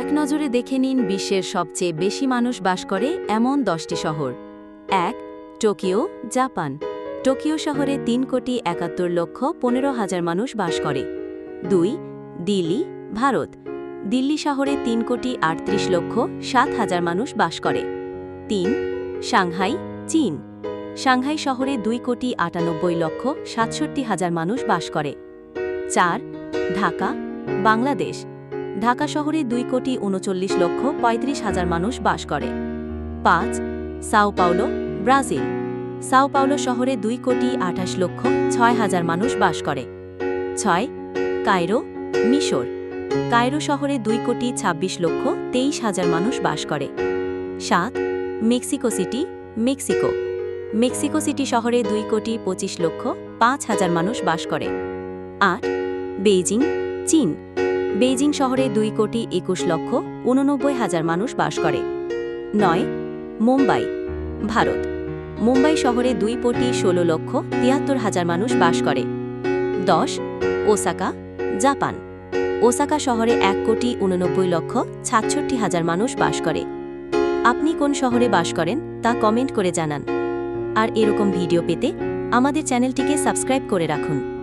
এক নজরে দেখে নিন বিশ্বের সবচেয়ে বেশি মানুষ বাস করে এমন 10টি শহর। ১. Tokyo, Japan. টোকিও শহরে 3,71,15,000 মানুষ বাস করে। ২. দিল্লি, ভারত। দিল্লি শহরে 3,38,07,000 মানুষ বাস করে। ৩. সাংহাই, চীন। সাংহাই শহরে 2,98,67,000 মানুষ বাস করে। ৪. ঢাকা, বাংলাদেশ। ঢাকা শহরে 2,39,35,000 মানুষ বাস করে। ৫. Sao Paulo, Brazil. Sao Paulo শহরে 2,28,06,000 মানুষ বাস করে। ৬. কায়রো, মিশর। কায়রো শহরে 2,26,23,000 মানুষ বাস করে। ৭. Mexico city, Mexico. Mexico city শহরে 2,25,05,000 মানুষ বাস করে। ৮. বেইজিং, চীন। বেইজিং শহরে 2,21,89,000 মানুষ বাস করে। ৯. মুম্বাই, ভারত। মুম্বাই শহরে 2,16,73,000 মানুষ বাস করে। ১০. Osaka, Japan. ওসাকা শহরে 1,89,66,000 মানুষ বাস করে। আপনি কোন শহরে বাস করেন তা কমেন্ট করে জানান। আর এরকম ভিডিও পেতে আমাদের চ্যানেলটিকে সাবস্ক্রাইব করে রাখুন।